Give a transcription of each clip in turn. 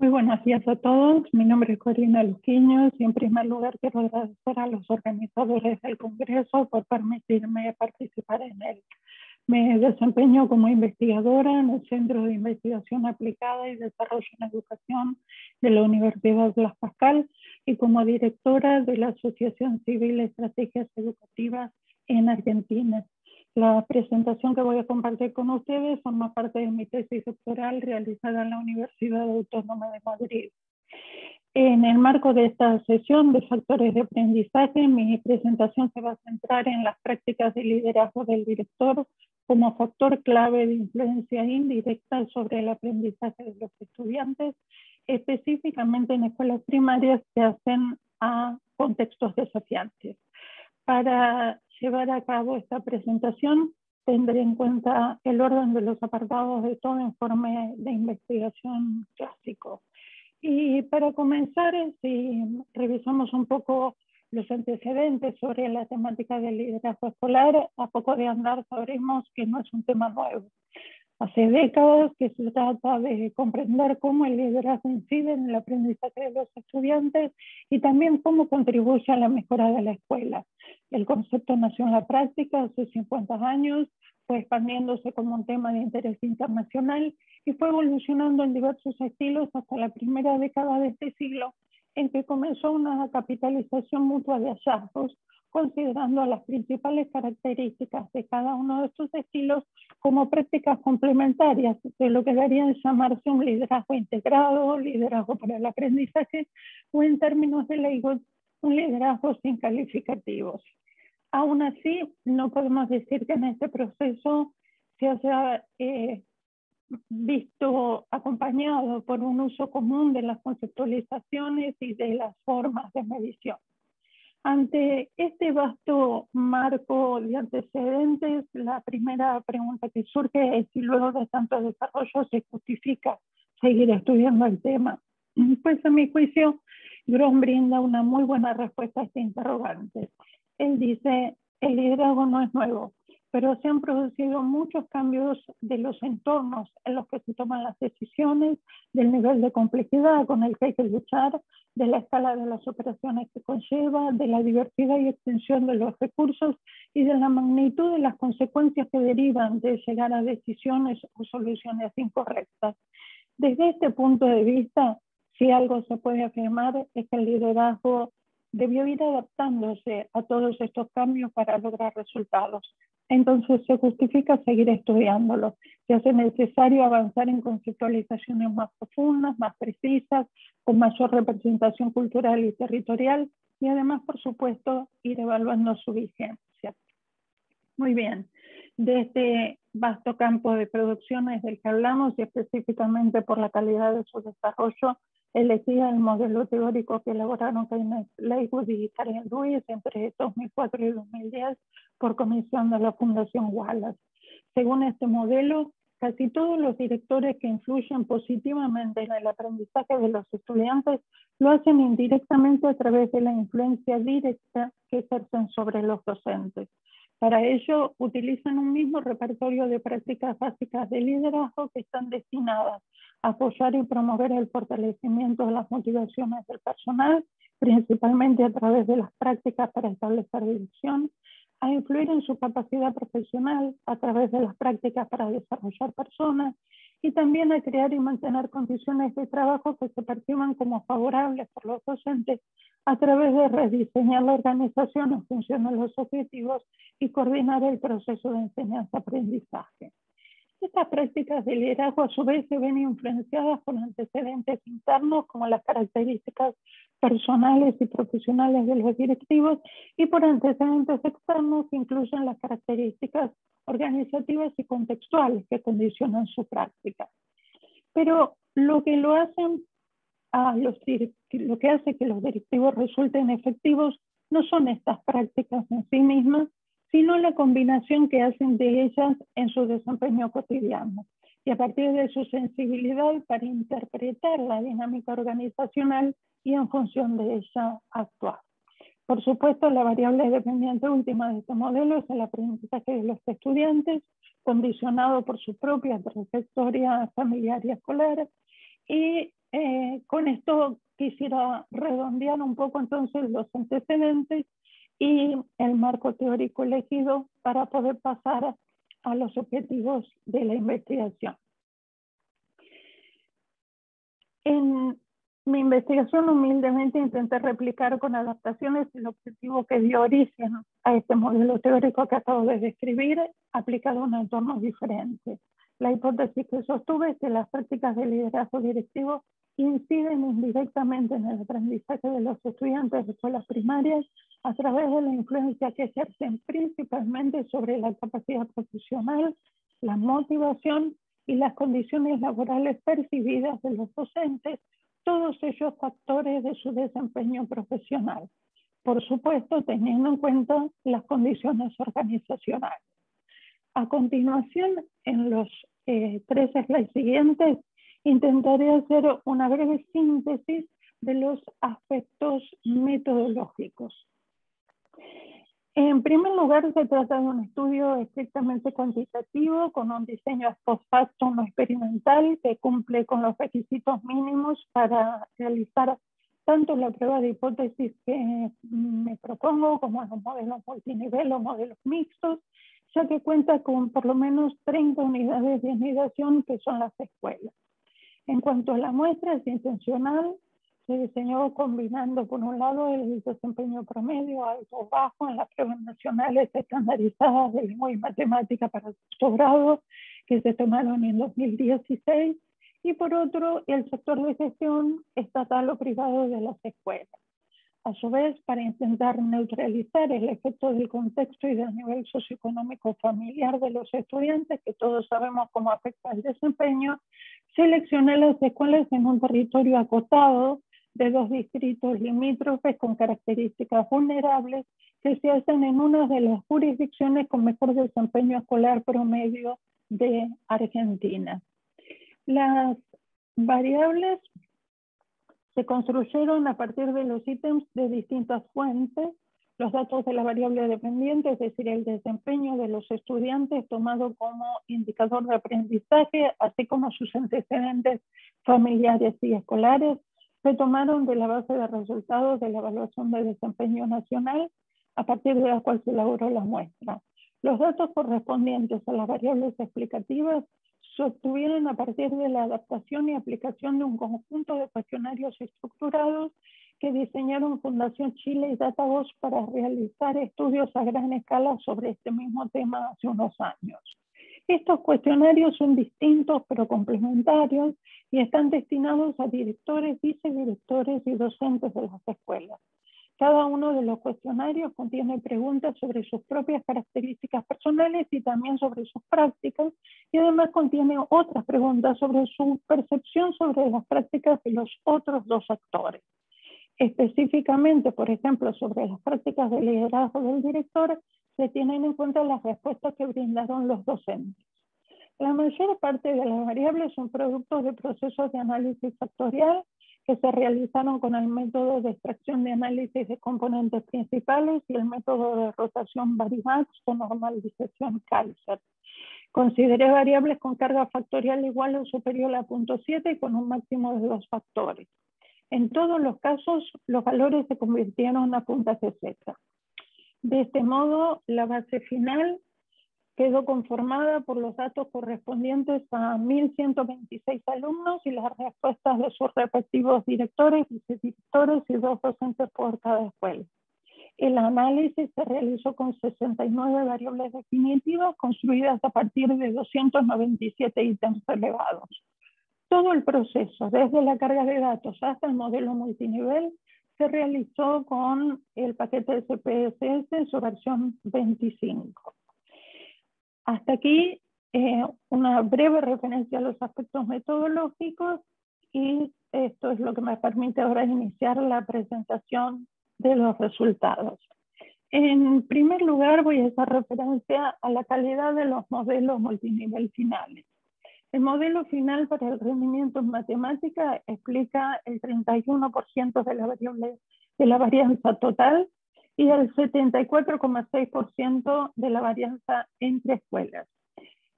Muy buenos días a todos. Mi nombre es Corina Luquiños y en primer lugar quiero agradecer a los organizadores del Congreso por permitirme participar en él. Me desempeño como investigadora en el Centro de Investigación Aplicada y Desarrollo en Educación de la Universidad Blas Pascal y como directora de la Asociación Civil Estrategias Educativas en Argentina. La presentación que voy a compartir con ustedes forma parte de mi tesis doctoral realizada en la Universidad Autónoma de Madrid. En el marco de esta sesión de factores de aprendizaje, mi presentación se va a centrar en las prácticas de liderazgo del director como factor clave de influencia indirecta sobre el aprendizaje de los estudiantes, específicamente en escuelas primarias que hacen a contextos desafiantes. Para llevar a cabo esta presentación, tendré en cuenta el orden de los apartados de todo informe de investigación clásico. Y para comenzar, si revisamos un poco los antecedentes sobre la temática del liderazgo escolar, a poco de andar sabremos que no es un tema nuevo. Hace décadas que se trata de comprender cómo el liderazgo incide en el aprendizaje de los estudiantes y también cómo contribuye a la mejora de la escuela. El concepto nació en la práctica hace 50 años, fue expandiéndose como un tema de interés internacional y fue evolucionando en diversos estilos hasta la primera década de este siglo, en que comenzó una capitalización mutua de hallazgos, considerando las principales características de cada uno de estos estilos como prácticas complementarias de lo que daría en llamarse un liderazgo integrado, liderazgo para el aprendizaje, o en términos de Leigold, un liderazgo sin calificativos. Aún así, no podemos decir que en este proceso se haya visto acompañado por un uso común de las conceptualizaciones y de las formas de medición. Ante este vasto marco de antecedentes, la primera pregunta que surge es si luego de tanto desarrollo se justifica seguir estudiando el tema. Pues a mi juicio, Grom brinda una muy buena respuesta a este interrogante. Él dice, el liderazgo no es nuevo, pero se han producido muchos cambios de los entornos en los que se toman las decisiones, del nivel de complejidad con el que hay que luchar, de la escala de las operaciones que conlleva, de la diversidad y extensión de los recursos y de la magnitud de las consecuencias que derivan de llegar a decisiones o soluciones incorrectas. Desde este punto de vista, si algo se puede afirmar es que el liderazgo debió ir adaptándose a todos estos cambios para lograr resultados. Entonces se justifica seguir estudiándolo. Se hace necesario avanzar en conceptualizaciones más profundas, más precisas, con mayor representación cultural y territorial, y además, por supuesto, ir evaluando su vigencia. Muy bien, de este vasto campo de producciones del que hablamos, y específicamente por la calidad de su desarrollo, elegí el modelo teórico que elaboraron Keynes, Leigold y Karen Lewis entre 2004 y 2010 por comisión de la Fundación Wallace. Según este modelo, casi todos los directores que influyen positivamente en el aprendizaje de los estudiantes lo hacen indirectamente a través de la influencia directa que ejercen sobre los docentes. Para ello, utilizan un mismo repertorio de prácticas básicas de liderazgo que están destinadas a apoyar y promover el fortalecimiento de las motivaciones del personal, principalmente a través de las prácticas para establecer dirección, a influir en su capacidad profesional a través de las prácticas para desarrollar personas y también a crear y mantener condiciones de trabajo que se perciban como favorables por los docentes a través de rediseñar la organización en función de los objetivos y coordinar el proceso de enseñanza-aprendizaje. Estas prácticas de liderazgo a su vez se ven influenciadas por antecedentes internos como las características personales y profesionales de los directivos y por antecedentes externos que incluyen las características organizativas y contextuales que condicionan su práctica. Pero lo que hace que los directivos resulten efectivos no son estas prácticas en sí mismas, sino la combinación que hacen de ellas en su desempeño cotidiano y a partir de su sensibilidad para interpretar la dinámica organizacional y en función de ella actuar. Por supuesto, la variable dependiente última de este modelo es el aprendizaje de los estudiantes, condicionado por su propia trayectoria familiar y escolar, y con esto quisiera redondear un poco entonces los antecedentes y el marco teórico elegido para poder pasar a los objetivos de la investigación. En mi investigación humildemente intenté replicar con adaptaciones el objetivo que dio origen a este modelo teórico que acabo de describir, aplicado a un entorno diferente. La hipótesis que sostuve es que las prácticas de liderazgo directivo inciden indirectamente en el aprendizaje de los estudiantes de escuelas primarias a través de la influencia que ejercen principalmente sobre la capacidad profesional, la motivación y las condiciones laborales percibidas de los docentes, todos ellos factores de su desempeño profesional. Por supuesto, teniendo en cuenta las condiciones organizacionales. A continuación, en los 3 slides siguientes, intentaré hacer una breve síntesis de los aspectos metodológicos. En primer lugar, se trata de un estudio estrictamente cuantitativo con un diseño post facto no experimental que cumple con los requisitos mínimos para realizar tanto la prueba de hipótesis que me propongo como los modelos multinivel o modelos mixtos, ya que cuenta con por lo menos 30 unidades de anidación que son las escuelas. En cuanto a la muestra, es intencional. Se diseñó combinando, por un lado, el desempeño promedio alto o bajo en las pruebas nacionales estandarizadas de lengua y matemática para el sexto grado, que se tomaron en 2016, y por otro, el sector de gestión estatal o privado de las escuelas. A su vez, para intentar neutralizar el efecto del contexto y del nivel socioeconómico familiar de los estudiantes, que todos sabemos cómo afecta el desempeño, seleccioné las escuelas en un territorio acotado de 2 distritos limítrofes con características vulnerables que se hacen en una de las jurisdicciones con mejor desempeño escolar promedio de Argentina. Las variables se construyeron a partir de los ítems de distintas fuentes, los datos de la variable dependiente, es decir, el desempeño de los estudiantes tomado como indicador de aprendizaje, así como sus antecedentes familiares y escolares, se tomaron de la base de resultados de la evaluación de desempeño nacional, a partir de la cual se elaboró la muestra. Los datos correspondientes a las variables explicativas se obtuvieron a partir de la adaptación y aplicación de un conjunto de cuestionarios estructurados que diseñaron Fundación Chile y DataVoz para realizar estudios a gran escala sobre este mismo tema hace unos años. Estos cuestionarios son distintos pero complementarios y están destinados a directores, vicedirectores y docentes de las escuelas. Cada uno de los cuestionarios contiene preguntas sobre sus propias características personales y también sobre sus prácticas, y además contiene otras preguntas sobre su percepción sobre las prácticas de los otros 2 actores. Específicamente, por ejemplo, sobre las prácticas de liderazgo del director, se tienen en cuenta las respuestas que brindaron los docentes. La mayor parte de las variables son productos de procesos de análisis factorial que se realizaron con el método de extracción de análisis de componentes principales y el método de rotación Varimax o normalización Kaiser. Consideré variables con carga factorial igual o superior a 0.7 y con un máximo de 2 factores. En todos los casos, los valores se convirtieron a puntaje Z. De este modo, la base final quedó conformada por los datos correspondientes a 1.126 alumnos y las respuestas de sus respectivos directores, vicedirectores y 2 docentes por cada escuela. El análisis se realizó con 69 variables definitivas construidas a partir de 297 ítems relevados. Todo el proceso, desde la carga de datos hasta el modelo multinivel, se realizó con el paquete de CPSS en su versión 25. Hasta aquí una breve referencia a los aspectos metodológicos y esto es lo que me permite ahora iniciar la presentación de los resultados. En primer lugar voy a hacer referencia a la calidad de los modelos multinivel finales. El modelo final para el rendimiento en matemática explica el 31% de la varianza total y el 74,6% de la varianza entre escuelas.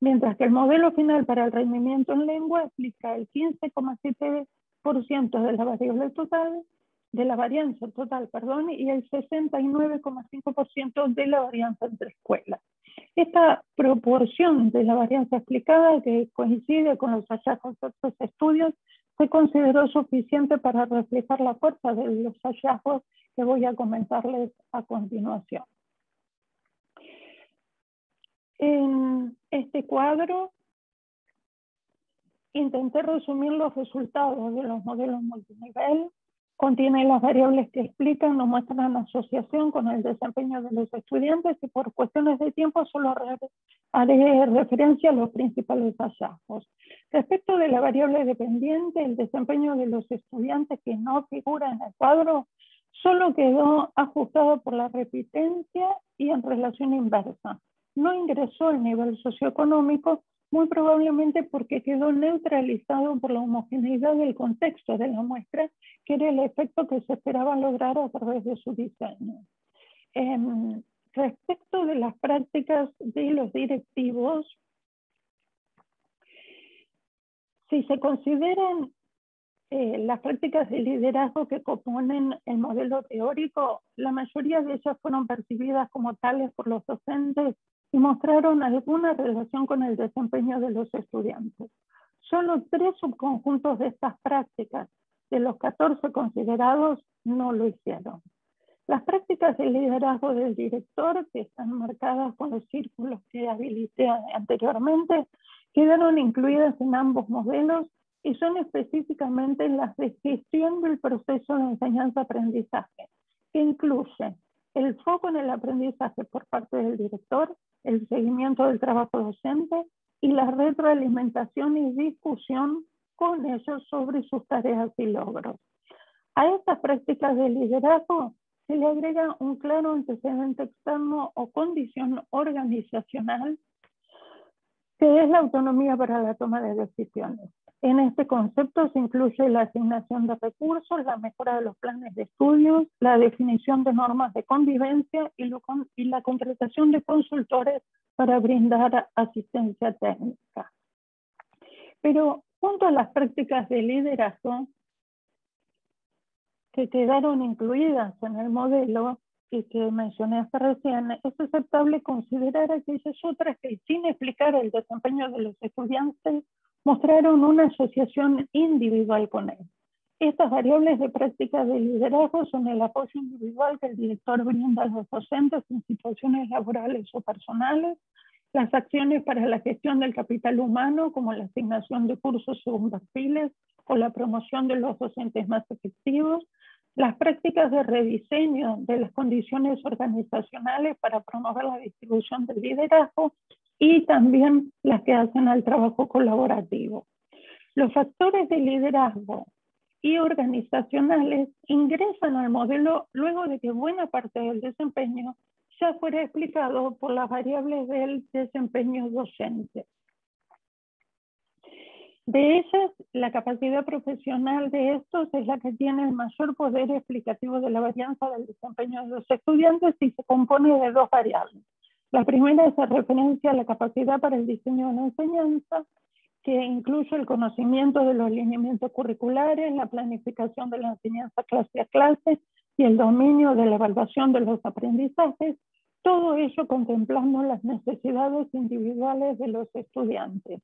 Mientras que el modelo final para el rendimiento en lengua explica el 15,7% de la variable total, de la varianza total, perdón, y el 69,5% de la varianza entre escuelas. Esta proporción de la varianza explicada, que coincide con los hallazgos de otros estudios, se consideró suficiente para reflejar la fuerza de los hallazgos que voy a comentarles a continuación. En este cuadro intenté resumir los resultados de los modelos multinivel. Contiene las variables que explican o muestran asociación con el desempeño de los estudiantes y por cuestiones de tiempo solo haré referencia a los principales hallazgos. Respecto de la variable dependiente, el desempeño de los estudiantes que no figura en el cuadro solo quedó ajustado por la repitencia y en relación inversa. No ingresó el nivel socioeconómico, muy probablemente porque quedó neutralizado por la homogeneidad del contexto de la muestra, que era el efecto que se esperaba lograr a través de su diseño. Respecto de las prácticas de los directivos, si se consideran las prácticas de liderazgo que componen el modelo teórico, la mayoría de ellas fueron percibidas como tales por los docentes y mostraron alguna relación con el desempeño de los estudiantes. Solo 3 subconjuntos de estas prácticas, de los 14 considerados, no lo hicieron. Las prácticas de liderazgo del director, que están marcadas con los círculos que habilité anteriormente, quedaron incluidas en ambos modelos y son específicamente las de gestión del proceso de enseñanza-aprendizaje, que incluye el foco en el aprendizaje por parte del director, el seguimiento del trabajo docente y la retroalimentación y discusión con ellos sobre sus tareas y logros. A estas prácticas de liderazgo se le agrega un claro antecedente externo o condición organizacional, que es la autonomía para la toma de decisiones. En este concepto se incluye la asignación de recursos, la mejora de los planes de estudios, la definición de normas de convivencia y la contratación de consultores para brindar asistencia técnica. Pero junto a las prácticas de liderazgo que quedaron incluidas en el modelo y que mencioné hasta recién, es aceptable considerar aquellas otras que, sin explicar el desempeño de los estudiantes, mostraron una asociación individual con él. Estas variables de práctica de liderazgo son el apoyo individual que el director brinda a los docentes en situaciones laborales o personales, las acciones para la gestión del capital humano, como la asignación de cursos según perfiles o la promoción de los docentes más efectivos, las prácticas de rediseño de las condiciones organizacionales para promover la distribución del liderazgo y también las que hacen al trabajo colaborativo. Los factores de liderazgo y organizacionales ingresan al modelo luego de que buena parte del desempeño ya fuera explicado por las variables del desempeño docente. De ellas, la capacidad profesional de estos es la que tiene el mayor poder explicativo de la varianza del desempeño de los estudiantes y se compone de 2 variables. La primera hace referencia a la capacidad para el diseño de la enseñanza, que incluye el conocimiento de los lineamientos curriculares, la planificación de la enseñanza clase a clase y el dominio de la evaluación de los aprendizajes, todo ello contemplando las necesidades individuales de los estudiantes.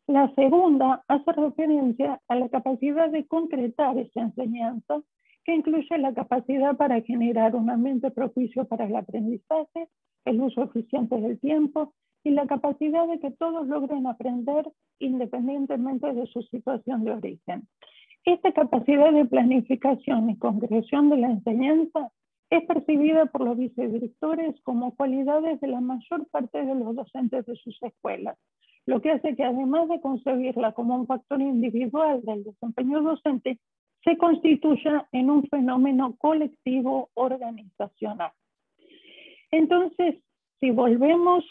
La segunda hace referencia a la capacidad de concretar esa enseñanza, que incluye la capacidad para generar un ambiente propicio para el aprendizaje, el uso eficiente del tiempo y la capacidad de que todos logren aprender independientemente de su situación de origen. Esta capacidad de planificación y concreción de la enseñanza es percibida por los vicedirectores como cualidades de la mayor parte de los docentes de sus escuelas, lo que hace que además de concebirla como un factor individual del desempeño docente, se constituya en un fenómeno colectivo organizacional. Entonces, si volvemos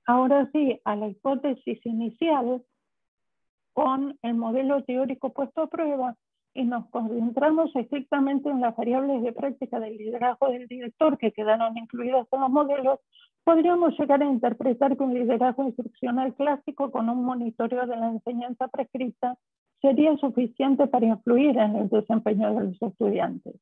ahora sí a la hipótesis inicial con el modelo teórico puesto a prueba y nos concentramos estrictamente en las variables de práctica del liderazgo del director que quedaron incluidas en los modelos, podríamos llegar a interpretar que un liderazgo instruccional clásico con un monitoreo de la enseñanza prescrita sería suficiente para influir en el desempeño de los estudiantes.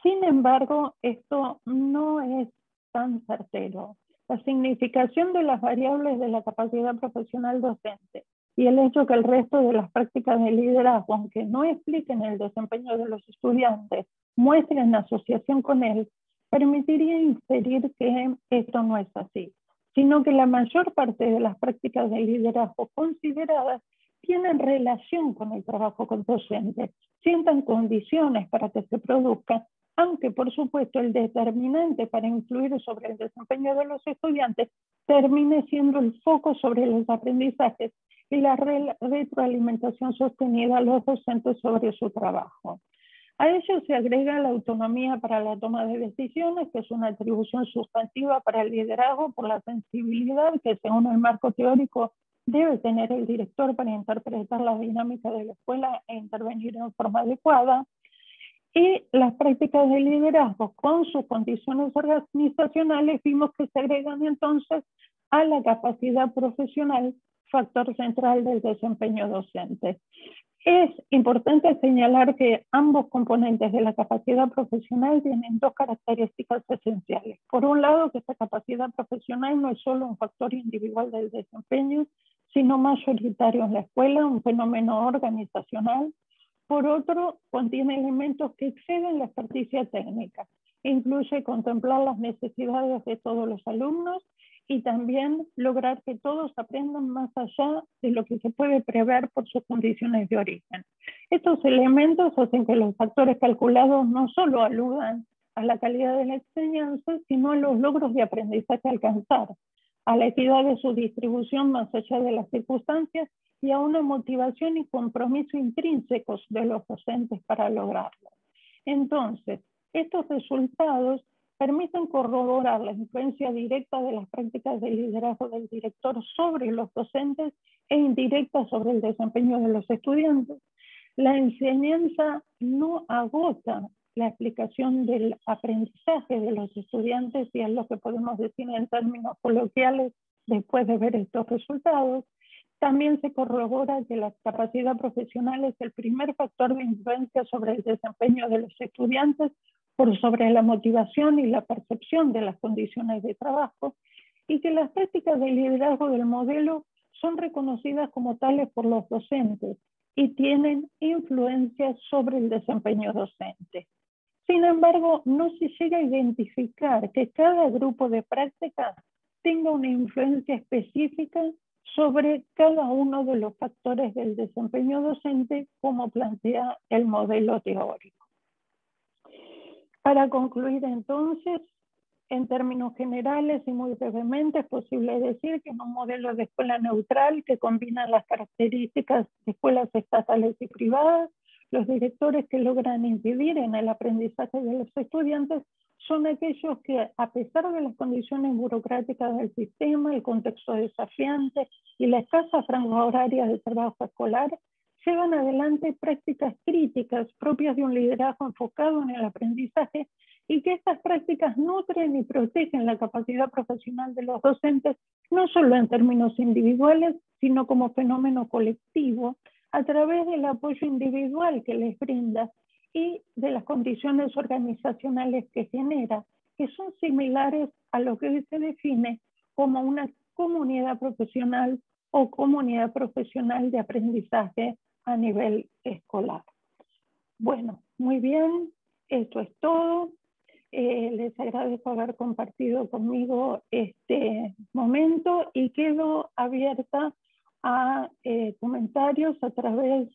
Sin embargo, esto no es tan certero. La significación de las variables de la capacidad profesional docente y el hecho que el resto de las prácticas de liderazgo, aunque no expliquen el desempeño de los estudiantes, muestren asociación con él, permitiría inferir que esto no es así, sino que la mayor parte de las prácticas de liderazgo consideradas tienen relación con el trabajo con docentes, sientan condiciones para que se produzcan, aunque por supuesto el determinante para influir sobre el desempeño de los estudiantes termine siendo el foco sobre los aprendizajes y la retroalimentación sostenida a los docentes sobre su trabajo. A ello se agrega la autonomía para la toma de decisiones, que es una atribución sustantiva para el liderazgo por la sensibilidad que, según el marco teórico, debe tener el director para interpretar la dinámica de la escuela e intervenir en forma adecuada. Y las prácticas de liderazgo con sus condiciones organizacionales vimos que se agregan entonces a la capacidad profesional, factor central del desempeño docente. Es importante señalar que ambos componentes de la capacidad profesional tienen dos características esenciales. Por un lado, que esta capacidad profesional no es solo un factor individual del desempeño, sino mayoritario en la escuela, un fenómeno organizacional. Por otro, contiene elementos que exceden la experticia técnica. Incluye contemplar las necesidades de todos los alumnos y también lograr que todos aprendan más allá de lo que se puede prever por sus condiciones de origen. Estos elementos hacen que los factores calculados no solo aludan a la calidad de la enseñanza, sino a los logros de aprendizaje a alcanzar, a la equidad de su distribución más allá de las circunstancias y a una motivación y compromiso intrínsecos de los docentes para lograrlo. Entonces, estos resultados permiten corroborar la influencia directa de las prácticas de liderazgo del director sobre los docentes e indirecta sobre el desempeño de los estudiantes. La enseñanza no agota la explicación del aprendizaje de los estudiantes, y es lo que podemos decir en términos coloquiales después de ver estos resultados. También se corrobora que la capacidad profesional es el primer factor de influencia sobre el desempeño de los estudiantes por sobre la motivación y la percepción de las condiciones de trabajo, y que las prácticas de liderazgo del modelo son reconocidas como tales por los docentes y tienen influencia sobre el desempeño docente. Sin embargo, no se llega a identificar que cada grupo de prácticas tenga una influencia específica sobre cada uno de los factores del desempeño docente, como plantea el modelo teórico. Para concluir entonces, en términos generales y muy brevemente, es posible decir que en un modelo de escuela neutral que combina las características de escuelas estatales y privadas, los directores que logran incidir en el aprendizaje de los estudiantes son aquellos que, a pesar de las condiciones burocráticas del sistema, el contexto desafiante y la escasa franja horaria de trabajo escolar, llevan adelante prácticas críticas propias de un liderazgo enfocado en el aprendizaje, y que estas prácticas nutren y protegen la capacidad profesional de los docentes, no solo en términos individuales, sino como fenómeno colectivo, a través del apoyo individual que les brinda y de las condiciones organizacionales que genera, que son similares a lo que hoy se define como una comunidad profesional o comunidad profesional de aprendizaje a nivel escolar. Bueno, muy bien, esto es todo. Les agradezco haber compartido conmigo este momento y quedo abierta a comentarios a través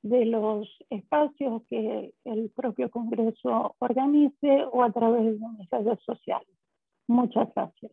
de los espacios que el propio Congreso organice o a través de mis redes sociales. Muchas gracias.